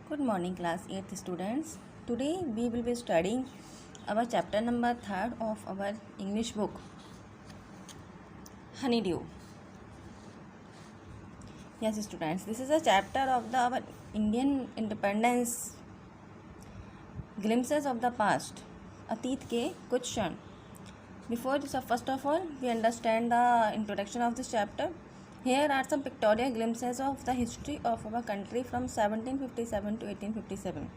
Good morning, class 8th students. Today we will be studying our chapter number 3rd of our English book, Honeydew. Yes, students, this is a chapter of our Indian independence, glimpses of the past, अतीत के कुछ क्षण. Before this, first of all, we understand the introduction of this chapter. Here are some pictorial glimpses of the history of our country from 1757 to 1857.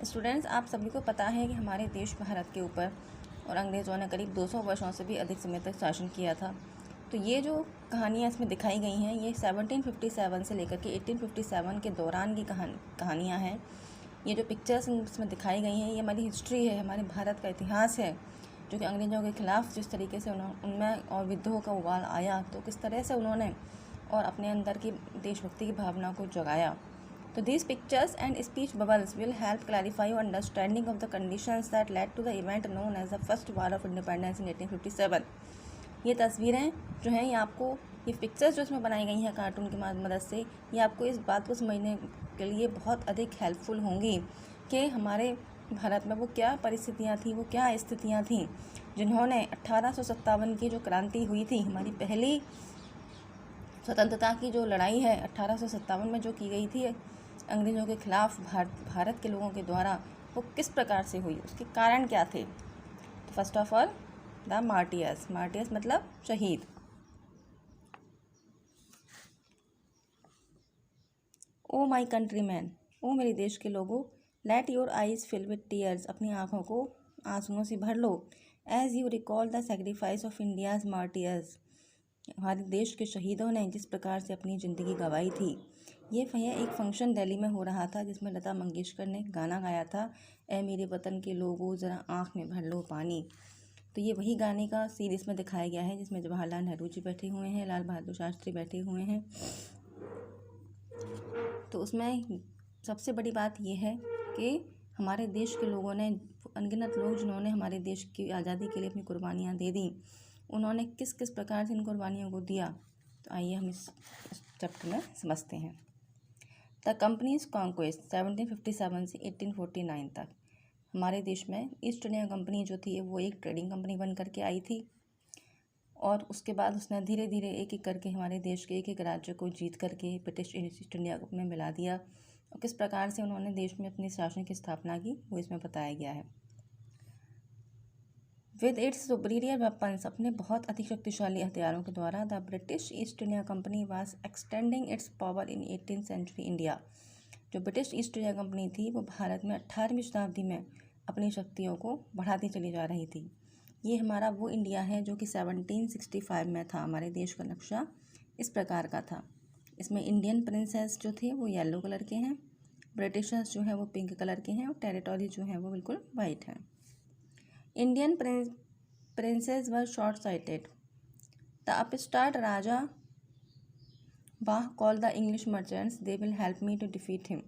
Students, आप सभी को पता है कि हमारे देश भारत के ऊपर और अंग्रेज़ों ने करीब 200 वर्षों से भी अधिक समय तक शासन किया था. तो ये जो कहानियाँ इसमें दिखाई गई हैं ये 1757 से लेकर के 1857 के दौरान की कहानियाँ हैं. ये जो पिक्चर्स इसमें दिखाई गई हैं ये हमारी हिस्ट्री है, हमारे भारत का इतिहास है, जो कि अंग्रेज़ों के ख़िलाफ़ जिस तरीके से उनमें और विद्रोह का उबाल आया तो किस तरह से उन्होंने और अपने अंदर की देशभक्ति की भावना को जगाया. तो these pictures and speech bubbles will help clarify your understanding of the conditions that led to the event known as the first war of independence in 1857. ये तस्वीरें जो हैं ये आपको, ये पिक्चर्स जो इसमें बनाई गई हैं कार्टून की मदद से, ये आपको इस बात को समझने के लिए बहुत अधिक हेल्पफुल होंगी कि हमारे भारत में वो क्या परिस्थितियाँ थी, वो क्या स्थितियाँ थीं जिन्होंने 1857 की जो क्रांति हुई थी, हमारी पहली स्वतंत्रता की जो लड़ाई है 1857 में जो की गई थी अंग्रेज़ों के ख़िलाफ़ भारत के लोगों के द्वारा, वो किस प्रकार से हुई, उसके कारण क्या थे. तो first of all the martyrs. Martyrs मतलब शहीद. ओ माई कंट्रीमैन, ओ मेरे देश के लोगों, let your eyes fill with tears, अपनी आँखों को आंसुओं से भर लो. As you recall the sacrifice of India's martyrs, हमारे देश के शहीदों ने जिस प्रकार से अपनी ज़िंदगी गंवाई थी. ये एक फंक्शन दिल्ली में हो रहा था जिसमें लता मंगेशकर ने गाना गाया था, ए मेरे वतन के लोगों ज़रा आँख में भर लो पानी. तो ये वही गाने का सीन इसमें दिखाया गया है जिसमें जवाहरलाल नेहरू जी बैठे हुए हैं, लाल बहादुर शास्त्री बैठे हुए हैं. तो उसमें सबसे बड़ी बात यह है कि हमारे देश के लोगों ने, अनगिनत लोग जिन्होंने हमारे देश की आज़ादी के लिए अपनी कुर्बानियाँ दे दी, उन्होंने किस किस प्रकार से इन कुर्बानियों को दिया. तो आइए हम इस चैप्टर में समझते हैं. द कंपनीज कॉन्क्वेस्ट 1757 से 1849 तक. हमारे देश में ईस्ट इंडिया कंपनी जो थी वो एक ट्रेडिंग कंपनी बन करके आई थी और उसके बाद उसने धीरे धीरे एक एक करके हमारे देश के एक एक राज्य को जीत करके ब्रिटिश ईस्ट इंडिया में मिला दिया. और किस प्रकार से उन्होंने देश में अपने शासन की स्थापना की वो इसमें बताया गया है. विद इट्स सुपीरियर वेपन्स, अपने बहुत अधिक शक्तिशाली हथियारों के द्वारा the British East India company was extending its power in 18th century India. जो ब्रिटिश ईस्ट इंडिया कंपनी थी वो भारत में 18वीं शताब्दी में अपनी शक्तियों को बढ़ाती चली जा रही थी. ये हमारा वो इंडिया है जो कि 1765 में था. हमारे देश का नक्शा इस प्रकार का था. इसमें इंडियन प्रिंसेस जो थे वो येलो कलर के हैं, ब्रिटिशर्स जो हैं वो पिंक कलर के हैं और टेरिटोरी जो है वो बिल्कुल वाइट है. Indian princes were short-sighted. The upstart Raja Bah called the English merchants. They will help me to defeat him.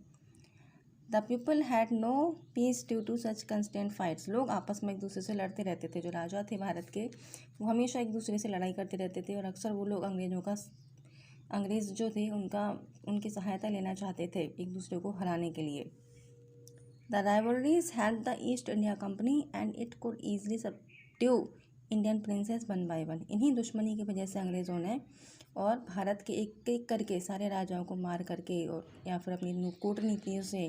The people had no peace due to such constant fights. लोग आपस में एक दूसरे से लड़ते रहते थे. जो राजा थे भारत के वो हमेशा एक दूसरे से लड़ाई करते रहते थे और अक्सर वो लोग अंग्रेज़ जो थे उनकी सहायता लेना चाहते थे एक दूसरे को हराने के लिए. The rivalries helped the East India Company and it could easily subdue Indian princes one by one. इन्हीं दुश्मनी की वजह से अंग्रेज़ों ने और भारत के एक एक करके सारे राजाओं को मार करके और या फिर अपनी कूटनीतियों से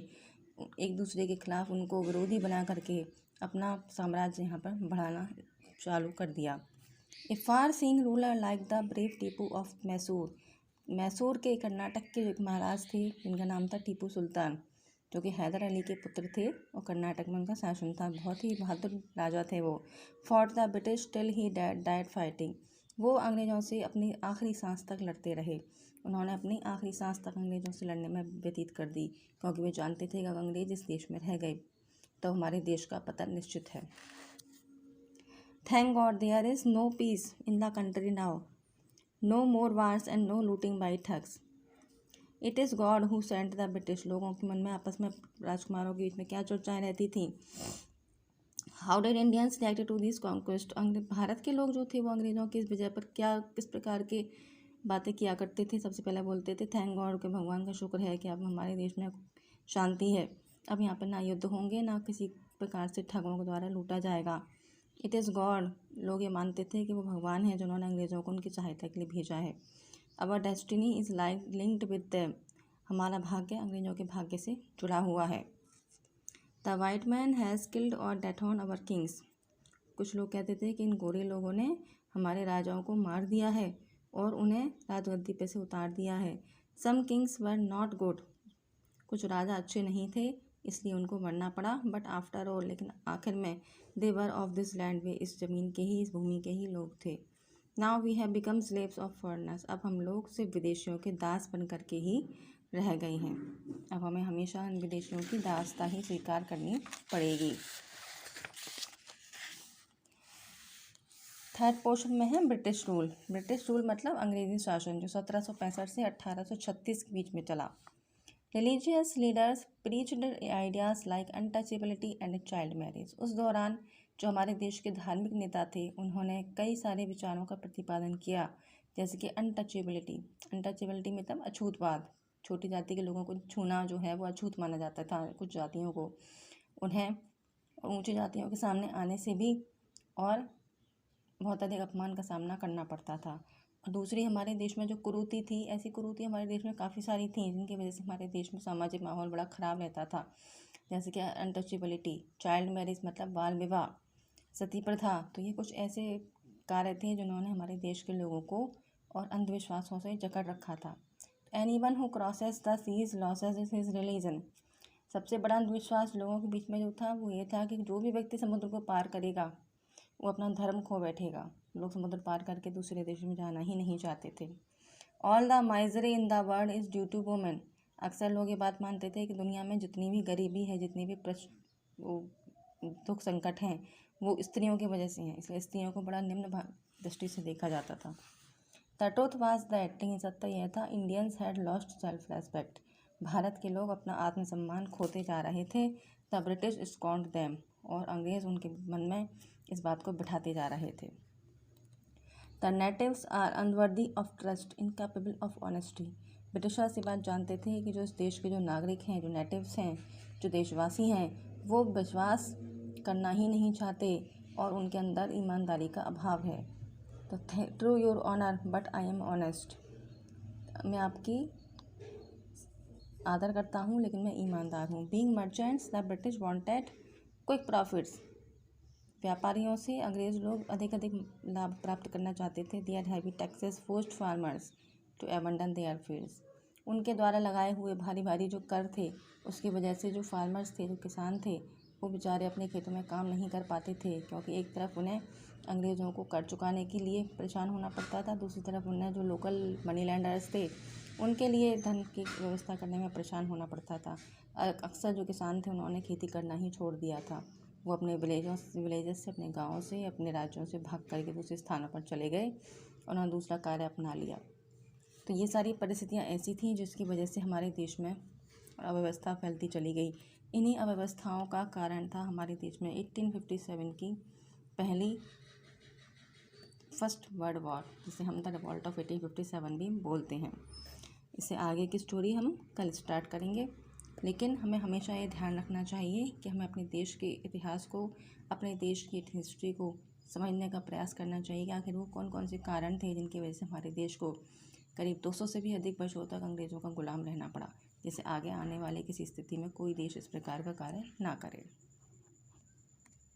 एक दूसरे के खिलाफ उनको विरोधी बना करके अपना साम्राज्य यहाँ पर बढ़ाना चालू कर दिया. A far seeing ruler like the brave Tipu of Mysore. Mysore के कर्नाटक के एक महाराज थे जिनका नाम था टीपू सुल्तान, जो कि हैदर अली के पुत्र थे और कर्नाटक में उनका शासन था. बहुत ही बहादुर राजा थे वो. Fought the British till he died fighting. वो अंग्रेज़ों से अपनी आखिरी सांस तक लड़ते रहे. उन्होंने अपनी आखिरी सांस तक अंग्रेज़ों से लड़ने में व्यतीत कर दी क्योंकि वे जानते थे कि अगर अंग्रेज़ इस देश में रह गए तो हमारे देश का पतन निश्चित है. Thank God there is no peace in the country now. No more wars and no looting by thugs. It is God who sent the British. लोगों के मन में आपस में राजकुमारों के बीच में क्या चर्चाएँ रहती थी. How did Indians react to this conquest. Bharat के लोग जो थे वो अंग्रेज़ों की इस विजय पर किस प्रकार के बातें किया करते थे. सबसे पहले बोलते थे थैंक गॉड, के भगवान का शुक्र है कि अब हमारे देश में शांति है। अब यहाँ पर ना युद्ध होंगे, ना किसी प्रकार से ठगों के द्वारा लूटा जाएगा। इट इज़ गॉड, लोग ये मानते थे कि वो भगवान है जिन्होंने अंग्रेज़ों को उनकी सहायता के लिए भेजा है। Our destiny is like linked with them, हमारा भाग्य अंग्रेज़ों के भाग्य से जुड़ा हुआ है। The white man has killed और डेथ ऑन अवर किंग्स, कुछ लोग कहते थे कि इन गोरे लोगों ने हमारे राजाओं को मार दिया है और उन्हें राजगद्दी पे से उतार दिया है। सम किंग्स वर नॉट गुड, कुछ राजा अच्छे नहीं थे इसलिए उनको मरना पड़ा। बट आफ्टर ऑल, लेकिन आखिर में, दे वर ऑफ दिस लैंड, वे इस ज़मीन के ही, इस भूमि के ही लोग थे। Now we have become slaves of foreigners, अब हम लोग सिर्फ विदेशियों के दास बन करके ही रह गए हैं। अब हमें हमेशा इन विदेशियों की दासता ही स्वीकार करनी पड़ेगी। थर्ड पोर्शन में है ब्रिटिश रूल। ब्रिटिश रूल मतलब अंग्रेजी शासन, जो 1765 से 1836 के बीच में चला। Religious leaders preached ideas like untouchability and child marriage, उस दौरान जो हमारे देश के धार्मिक नेता थे उन्होंने कई सारे विचारों का प्रतिपादन किया, जैसे कि अनटचेबिलिटी मतलब अछूतवाद, छोटी जाति के लोगों को छूना जो है वो अछूत माना जाता था। कुछ जातियों को, उन्हें ऊंची जातियों के सामने आने से भी और बहुत अधिक अपमान का सामना करना पड़ता था। और दूसरी, हमारे देश में जो कुरीति थी, ऐसी कुरीति हमारे देश में काफ़ी सारी थी जिनकी वजह से हमारे देश में सामाजिक माहौल बड़ा ख़राब रहता था, जैसे कि अनटचेबिलिटी, चाइल्ड मैरिज मतलब बाल विवाह, सती प्रथा। तो ये कुछ ऐसे कार्य थे जिन्होंने हमारे देश के लोगों को और अंधविश्वासों से जकड़ रखा था। Anyone who crosses the seas loses his religion, सबसे बड़ा अंधविश्वास लोगों के बीच में जो था वो ये था कि जो भी व्यक्ति समुद्र को पार करेगा वो अपना धर्म खो बैठेगा। लोग समुद्र पार करके दूसरे देशों में जाना ही नहीं चाहते थे। All the misery in the world is due to women, अक्सर लोग ये बात मानते थे कि दुनिया में जितनी भी गरीबी है, जितनी भी दुख संकट हैं, वो स्त्रियों की वजह से हैं, इसलिए स्त्रियों को बड़ा निम्न दृष्टि से देखा जाता था। द ट्रूथ वाज दैट, लेकिन सत्य यह था, Indians had lost self respect, Bharat के लोग अपना आत्मसम्मान खोते जा रहे थे। द ब्रिटिश स्कॉन्ड देम, और अंग्रेज़ उनके मन में इस बात को बिठाते जा रहे थे। The natives are unworthy of trust, incapable of honesty, Britishers ये बात जानते थे कि जो इस देश के जो नागरिक हैं, जो नेटिव्स हैं, जो देशवासी हैं, वो विश्वास करना ही नहीं चाहते और उनके अंदर ईमानदारी का अभाव है। तो true your honour but I am honest, मैं आपकी आदर करता हूँ लेकिन मैं ईमानदार हूँ। Being merchants the British wanted quick profits, व्यापारियों से अंग्रेज़ लोग अधिक लाभ प्राप्त करना चाहते थे। Their heavy taxes forced farmers to abandon their fields, उनके द्वारा लगाए हुए भारी भारी जो कर थे उसकी वजह से जो फार्मर्स थे, जो किसान थे, वो बेचारे अपने खेतों में काम नहीं कर पाते थे, क्योंकि एक तरफ उन्हें अंग्रेज़ों को कर चुकाने के लिए परेशान होना पड़ता था, दूसरी तरफ उन्हें जो लोकल मनी लैंडर्स थे उनके लिए धन की व्यवस्था करने में परेशान होना पड़ता था। अक्सर जो किसान थे उन्होंने खेती करना ही छोड़ दिया था, वो अपने विलेजेस से, अपने गाँव से, अपने राज्यों से भाग करके दूसरे स्थानों पर चले गए, उन्होंने दूसरा कार्य अपना लिया। तो ये सारी परिस्थितियाँ ऐसी थीं जिसकी वजह से हमारे देश में अव्यवस्था फैलती चली गई। इन्हीं अव्यवस्थाओं का कारण था हमारे देश में 1857 की पहली फर्स्ट वर्ल्ड वॉर, जिसे हम द रिवॉल्ट ऑफ 1857 भी बोलते हैं। इससे आगे की स्टोरी हम कल स्टार्ट करेंगे, लेकिन हमें हमेशा ये ध्यान रखना चाहिए कि हमें अपने देश के इतिहास को, अपने देश की हिस्ट्री को समझने का प्रयास करना चाहिए कि आखिर वो कौन कौन से कारण थे जिनकी वजह से हमारे देश को करीब 200 से भी अधिक वर्षों तक अंग्रेज़ों का गुलाम रहना पड़ा, जिससे आगे आने वाले किसी स्थिति में कोई देश इस प्रकार का कार्य ना करे।